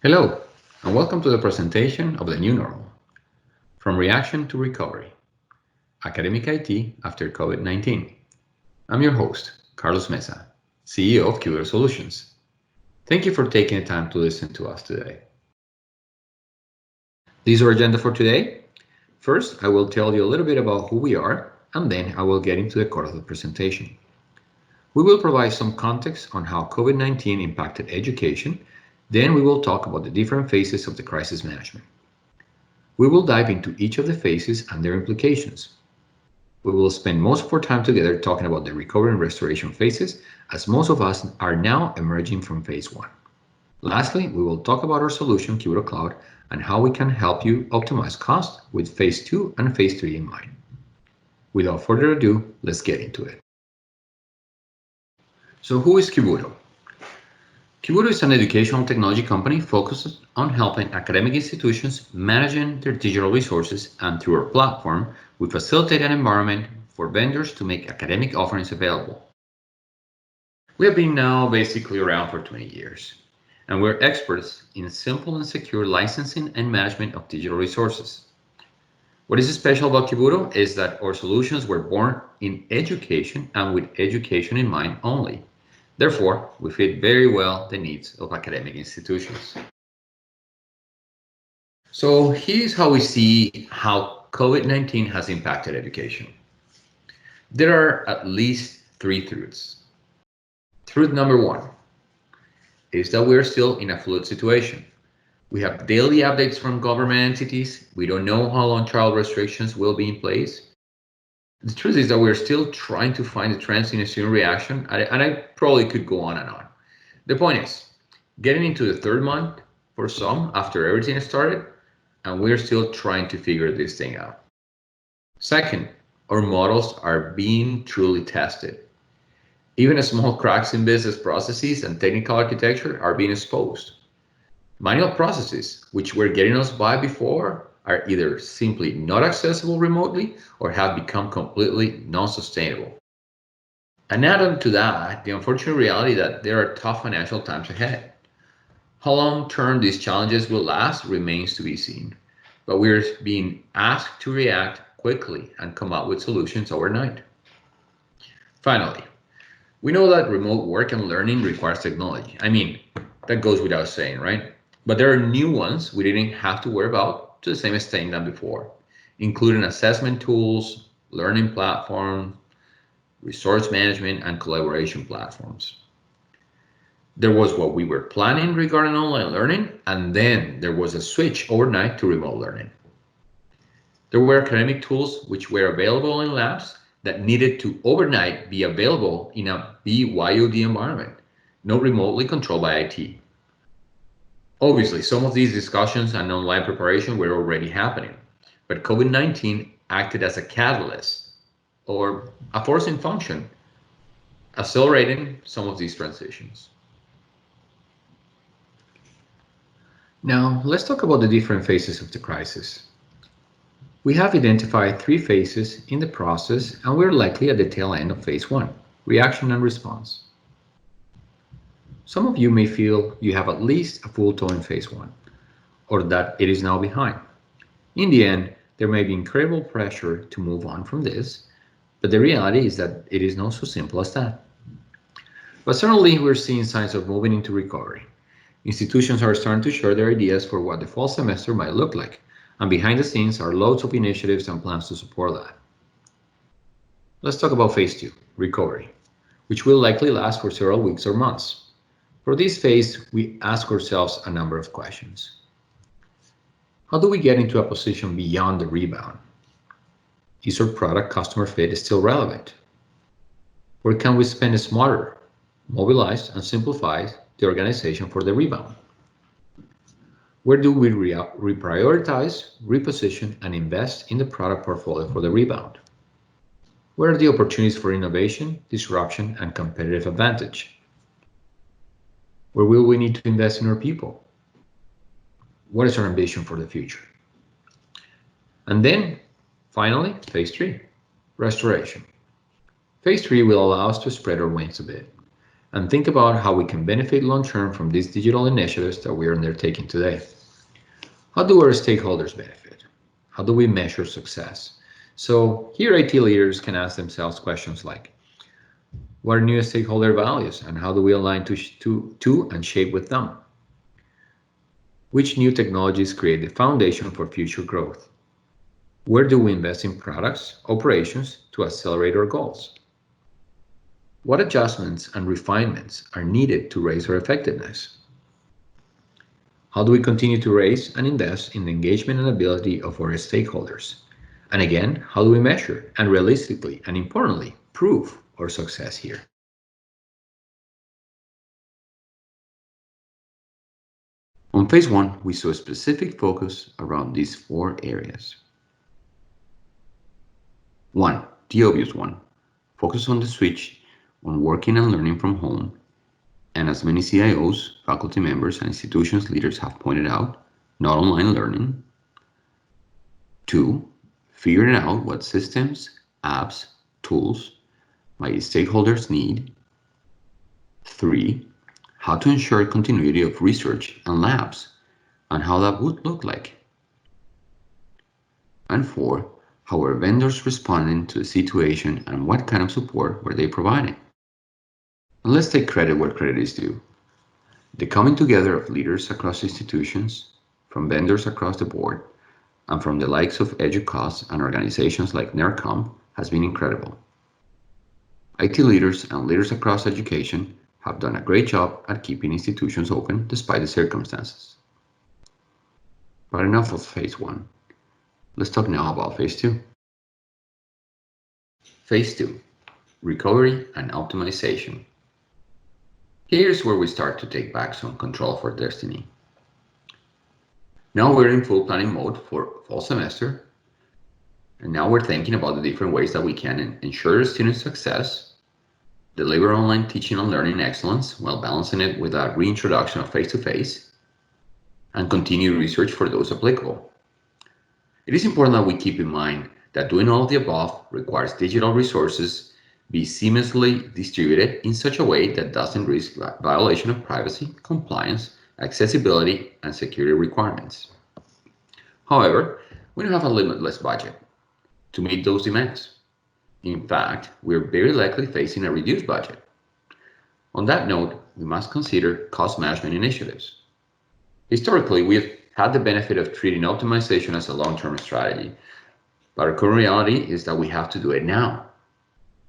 Hello, and welcome to the presentation of the new normal, from reaction to recovery, academic IT after COVID-19. I'm your host, Carlos Mesa, CEO of Kivuto Solutions. Thank you for taking the time to listen to us today. This is our agenda for today. First, I will tell you a little bit about who we are, and then I will get into the core of the presentation. We will provide some context on how COVID-19 impacted education. Then we will talk about the different phases of the crisis management. We will dive into each of the phases and their implications. We will spend most of our time together talking about the recovery and restoration phases, as most of us are now emerging from phase 1. Lastly, we will talk about our solution, Kivuto Cloud, and how we can help you optimize cost with phase 2 and phase 3 in mind. Without further ado, let's get into it. So who is Kivuto? Kivuto is an educational technology company focused on helping academic institutions managing their digital resources, and through our platform, we facilitate an environment for vendors to make academic offerings available. We have been now basically around for 20 years, and we're experts in simple and secure licensing and management of digital resources. What is special about Kivuto is that our solutions were born in education and with education in mind only. Therefore, we fit very well the needs of academic institutions. So here's how we see how COVID-19 has impacted education. There are at least 3 truths. Truth number 1 is that we're still in a fluid situation. We have daily updates from government entities. We don't know how long travel restrictions will be in place. The truth is that we're still trying to find the trends in a student reaction, and I probably could go on and on. The point is, getting into the 3rd month for some after everything started, and we're still trying to figure this thing out. Second, our models are being truly tested. Even small cracks in business processes and technical architecture are being exposed. Manual processes, which were getting us by before, are either simply not accessible remotely or have become completely non-sustainable. And add on to that the unfortunate reality that there are tough financial times ahead. How long-term these challenges will last remains to be seen, but we're being asked to react quickly and come up with solutions overnight. Finally, we know that remote work and learning requires technology. I mean, that goes without saying, right? But there are new ones we didn't have to worry about to the same extent than before, including assessment tools, learning platforms, resource management, and collaboration platforms. There was what we were planning regarding online learning, and then there was a switch overnight to remote learning. There were academic tools which were available in labs that needed to overnight be available in a BYOD environment, not remotely controlled by IT. Obviously, some of these discussions and online preparation were already happening, but COVID-19 acted as a catalyst or a forcing function, accelerating some of these transitions. Now, let's talk about the different phases of the crisis. We have identified 3 phases in the process, and we're likely at the tail end of phase 1, reaction and response. Some of you may feel you have at least a full toe in phase 1, or that it is now behind. In the end, there may be incredible pressure to move on from this, but the reality is that it is not so simple as that. But certainly we're seeing signs of moving into recovery. Institutions are starting to share their ideas for what the fall semester might look like, and behind the scenes are loads of initiatives and plans to support that. Let's talk about phase 2, recovery, which will likely last for several weeks or months. For this phase, we ask ourselves a number of questions. How do we get into a position beyond the rebound? Is our product customer fit still relevant? Where can we spend smarter, mobilize, and simplify the organization for the rebound? Where do we reprioritize, reposition, and invest in the product portfolio for the rebound? Where are the opportunities for innovation, disruption, and competitive advantage? Where will we need to invest in our people? What is our ambition for the future? And then, finally, phase 3, restoration. Phase 3 will allow us to spread our wings a bit. and think about how we can benefit long-term from these digital initiatives that we are undertaking today. How do our stakeholders benefit? How do we measure success? So here IT leaders can ask themselves questions like, what are new stakeholder values and how do we align to and shape with them? Which new technologies create the foundation for future growth? Where do we invest in products, operations to accelerate our goals? What adjustments and refinements are needed to raise our effectiveness? How do we continue to raise and invest in the engagement and ability of our stakeholders? And again, how do we measure and realistically and importantly prove our success here? On phase one, we saw a specific focus around these 4 areas. 1. The obvious one. Focus on the switch on working and learning from home. And as many CIOs, faculty members, and institutions leaders have pointed out, not online learning. 2. Figuring out what systems, apps, tools my stakeholders need. 3. How to ensure continuity of research and labs and how that would look like. And 4. How were vendors responding to the situation and what kind of support were they providing? And let's take credit where credit is due. The coming together of leaders across institutions, from vendors across the board, and from the likes of EDUCAUSE and organizations like NERCOM has been incredible. IT leaders and leaders across education have done a great job at keeping institutions open despite the circumstances. But enough of phase one. Let's talk now about phase two. Phase two, recovery and optimization. Here's where we start to take back some control of our destiny. Now we're in full planning mode for fall semester, and now we're thinking about the different ways that we can ensure student success, deliver online teaching and learning excellence while balancing it with a reintroduction of face-to-face, and continue research for those applicable. It is important that we keep in mind that doing all of the above requires digital resources be seamlessly distributed in such a way that doesn't risk violation of privacy, compliance, accessibility, and security requirements. However, we don't have a limitless budget to meet those demands. In fact, we're very likely facing a reduced budget. On that note, we must consider cost management initiatives. Historically, we've had the benefit of treating optimization as a long-term strategy, but our current reality is that we have to do it now.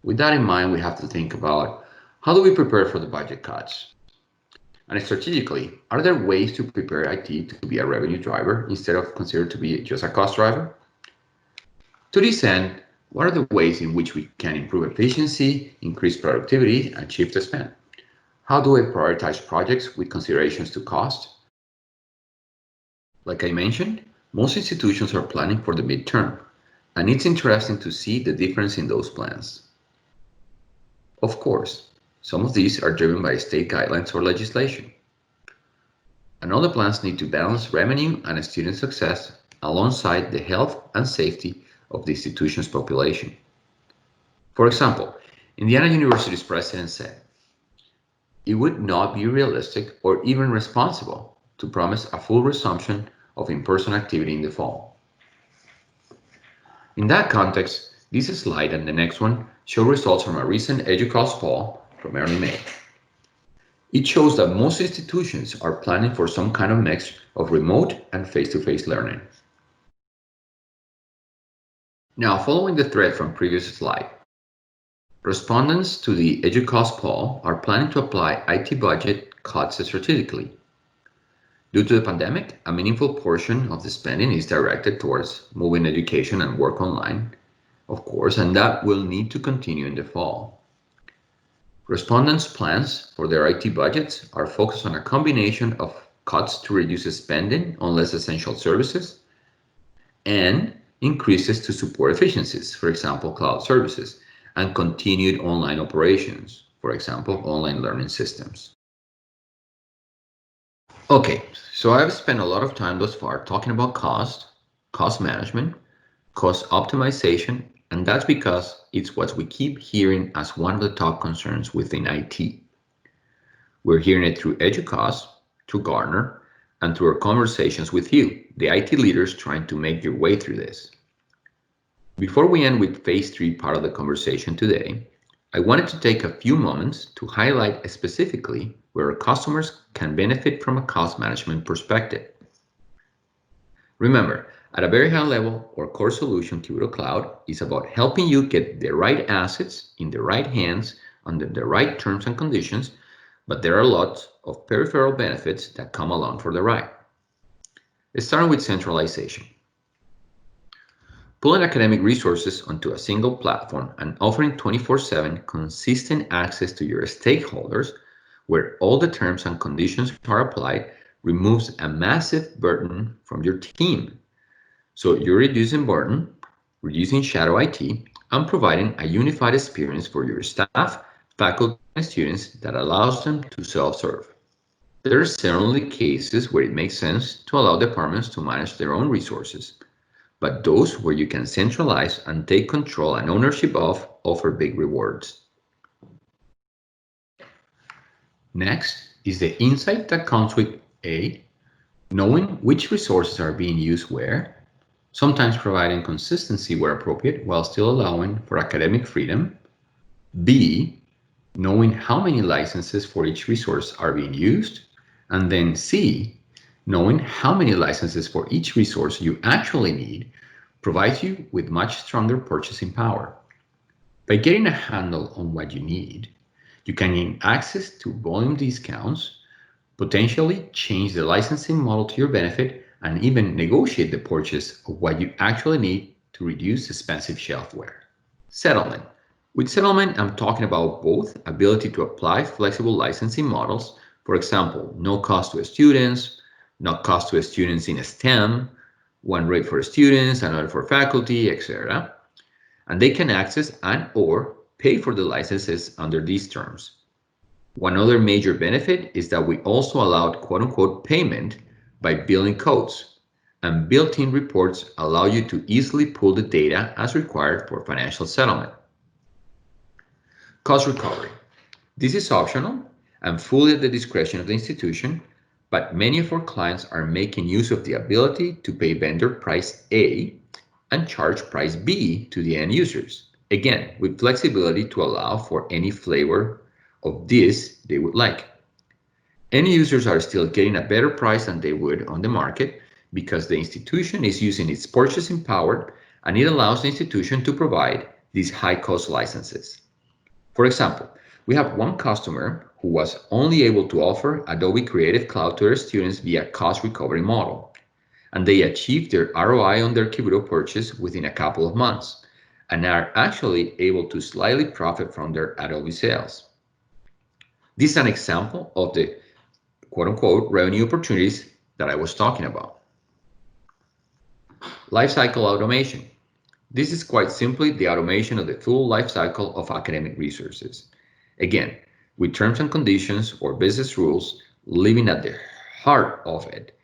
With that in mind, we have to think about how do we prepare for the budget cuts? And strategically, are there ways to prepare IT to be a revenue driver instead of considered to be just a cost driver? To this end, what are the ways in which we can improve efficiency, increase productivity, and shift the spend? How do I prioritize projects with considerations to cost? Like I mentioned, most institutions are planning for the midterm, and it's interesting to see the difference in those plans. Of course, some of these are driven by state guidelines or legislation. And other plans need to balance revenue and student success alongside the health and safety of the institution's population. For example, Indiana University's president said, "It would not be realistic or even responsible to promise a full resumption of in-person activity in the fall." In that context, this slide and the next one show results from a recent EDUCAUSE poll from early May. It shows that most institutions are planning for some kind of mix of remote and face-to-face learning. Now, following the thread from previous slide, respondents to the EDUCAUSE poll are planning to apply IT budget cuts strategically. Due to the pandemic, a meaningful portion of the spending is directed towards moving education and work online, of course, and that will need to continue in the fall. Respondents' plans for their IT budgets are focused on a combination of cuts to reduce spending on less essential services and increases to support efficiencies, for example, cloud services, and continued online operations, for example, online learning systems. Okay, so I've spent a lot of time thus far talking about cost management, cost optimization, and that's because it's what we keep hearing as one of the top concerns within IT. We're hearing it through EDUCAUSE, through Gartner, and through our conversations with you, the IT leaders trying to make your way through this. Before we end with phase 3 part of the conversation today, I wanted to take a few moments to highlight specifically where our customers can benefit from a cost management perspective. Remember, at a very high level, our core solution, Kivuto Cloud, is about helping you get the right assets in the right hands under the right terms and conditions, but there are lots of peripheral benefits that come along for the ride. Starting with centralization. Pulling academic resources onto a single platform and offering 24/7 consistent access to your stakeholders, where all the terms and conditions are applied, removes a massive burden from your team. So you're reducing burden, reducing shadow IT, and providing a unified experience for your staff, faculty, and students that allows them to self-serve. There are certainly cases where it makes sense to allow departments to manage their own resources, but those where you can centralize and take control and ownership of offer big rewards. Next is the insight that comes with A, knowing which resources are being used where, sometimes providing consistency where appropriate while still allowing for academic freedom. B, knowing how many licenses for each resource are being used. And then C, knowing how many licenses for each resource you actually need provides you with much stronger purchasing power. By getting a handle on what you need, you can gain access to volume discounts, potentially change the licensing model to your benefit, and even negotiate the purchase of what you actually need to reduce expensive shelfware. Settlement. With settlement, I'm talking about both ability to apply flexible licensing models, for example, no cost to students, no cost to students in STEM, one rate for students, another for faculty, etc. And they can access and or pay for the licenses under these terms. One other major benefit is that we also allowed quote-unquote payment by billing codes, and built-in reports allow you to easily pull the data as required for financial settlement. Cost recovery. This is optional and fully at the discretion of the institution, but many of our clients are making use of the ability to pay vendor price A and charge price B to the end users, again, with flexibility to allow for any flavor of this they would like. End users are still getting a better price than they would on the market because the institution is using its purchasing power, and it allows the institution to provide these high-cost licenses. For example, we have one customer who was only able to offer Adobe Creative Cloud to their students via cost recovery model, and they achieved their ROI on their Kivuto purchase within a couple of months, and are actually able to slightly profit from their Adobe sales. This is an example of the quote-unquote revenue opportunities that I was talking about. Lifecycle automation. This is quite simply the automation of the full lifecycle of academic resources. Again, with terms and conditions or business rules living at the heart of it,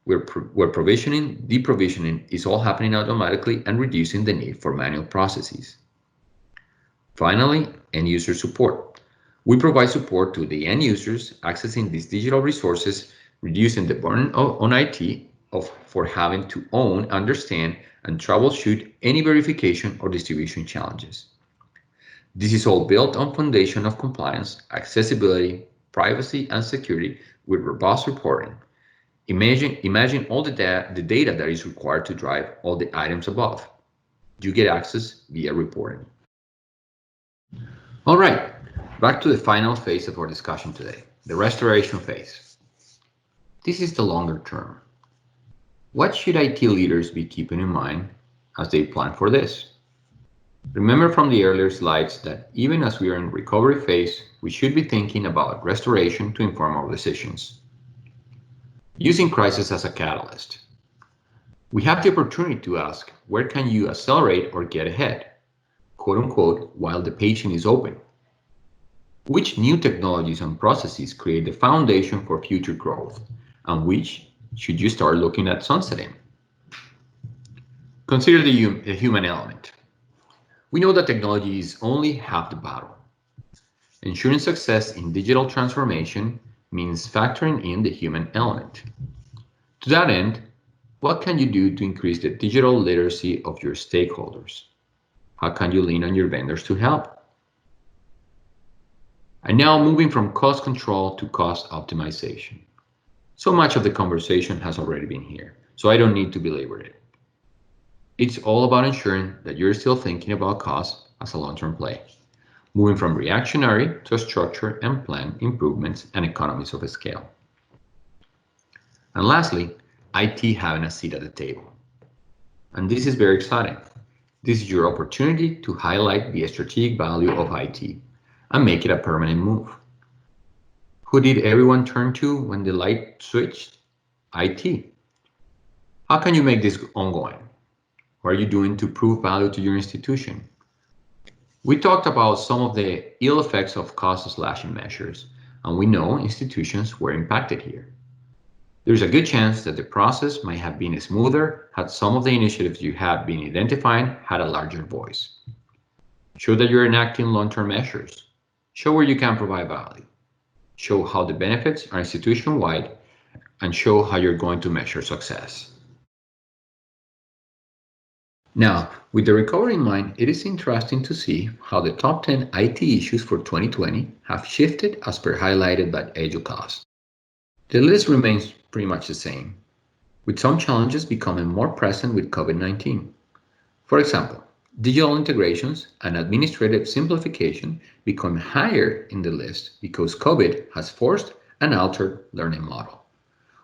where provisioning, deprovisioning is all happening automatically and reducing the need for manual processes. Finally, end user support. We provide support to the end users accessing these digital resources, reducing the burden on IT for having to own, understand, and troubleshoot any verification or distribution challenges. This is all built on foundation of compliance, accessibility, privacy, and security with robust reporting. Imagine all the data that is required to drive all the items above. You get access via reporting. All right, back to the final phase of our discussion today, the restoration phase. This is the longer term. What should IT leaders be keeping in mind as they plan for this? Remember from the earlier slides that even as we are in recovery phase, we should be thinking about restoration to inform our decisions. Using crisis as a catalyst. We have the opportunity to ask, where can you accelerate or get ahead, quote unquote, while the patient is open? Which new technologies and processes create the foundation for future growth, and which should you start looking at sunsetting? Consider the human element. We know that technology is only half the battle. Ensuring success in digital transformation means factoring in the human element. To that end, what can you do to increase the digital literacy of your stakeholders? How can you lean on your vendors to help? And now moving from cost control to cost optimization. So much of the conversation has already been here, so I don't need to belabor it. It's all about ensuring that you're still thinking about cost as a long-term play, moving from reactionary to structure and plan improvements and economies of scale. And lastly, IT having a seat at the table. And this is very exciting. This is your opportunity to highlight the strategic value of IT and make it a permanent move. Who did everyone turn to when the light switched? IT. How can you make this ongoing? What are you doing to prove value to your institution? We talked about some of the ill effects of cost slashing measures, and we know institutions were impacted here. There's a good chance that the process might have been smoother had some of the initiatives you have been identifying had a larger voice. Show that you're enacting long-term measures. Show where you can provide value. Show how the benefits are institution-wide, and show how you're going to measure success. Now, with the recovery in mind, it is interesting to see how the top 10 IT issues for 2020 have shifted as per highlighted by EDUCAUSE. The list remains pretty much the same, with some challenges becoming more present with COVID-19. For example, digital integrations and administrative simplification become higher in the list because COVID has forced an altered learning model,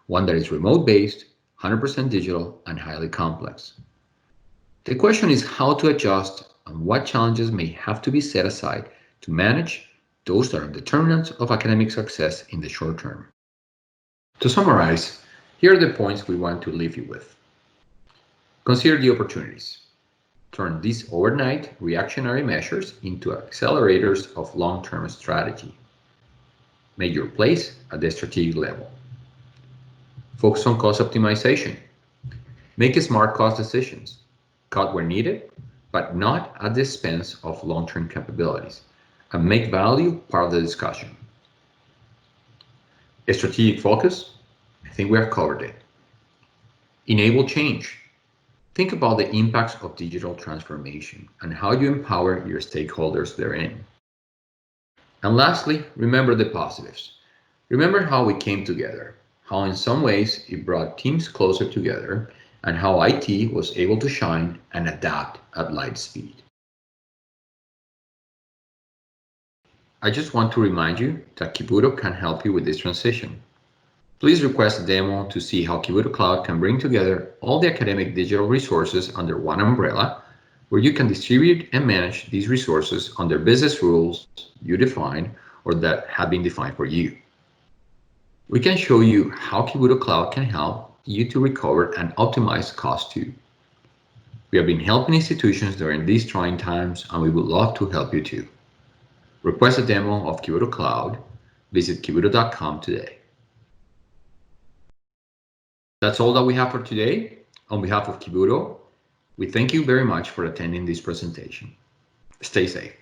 one that is remote-based, 100% digital, and highly complex. The question is how to adjust and what challenges may have to be set aside to manage those that are determinants of academic success in the short term. To summarize, here are the points we want to leave you with. Consider the opportunities. Turn these overnight reactionary measures into accelerators of long-term strategy. Make your place at the strategic level. Focus on cost optimization. Make smart cost decisions. Cut where needed, but not at the expense of long-term capabilities, and make value part of the discussion. A strategic focus, I think we have covered it. Enable change. Think about the impacts of digital transformation and how you empower your stakeholders therein. And lastly, remember the positives. Remember how we came together, how in some ways it brought teams closer together, and how IT was able to shine and adapt at light speed. I just want to remind you that Kivuto can help you with this transition. Please request a demo to see how Kivuto Cloud can bring together all the academic digital resources under one umbrella, where you can distribute and manage these resources under business rules you define or that have been defined for you. We can show you how Kivuto Cloud can help you to recover and optimize costs too. We have been helping institutions during these trying times, and we would love to help you too. Request a demo of Kivuto Cloud. Visit kivuto.com today. That's all that we have for today. On behalf of Kivuto, we thank you very much for attending this presentation. Stay safe.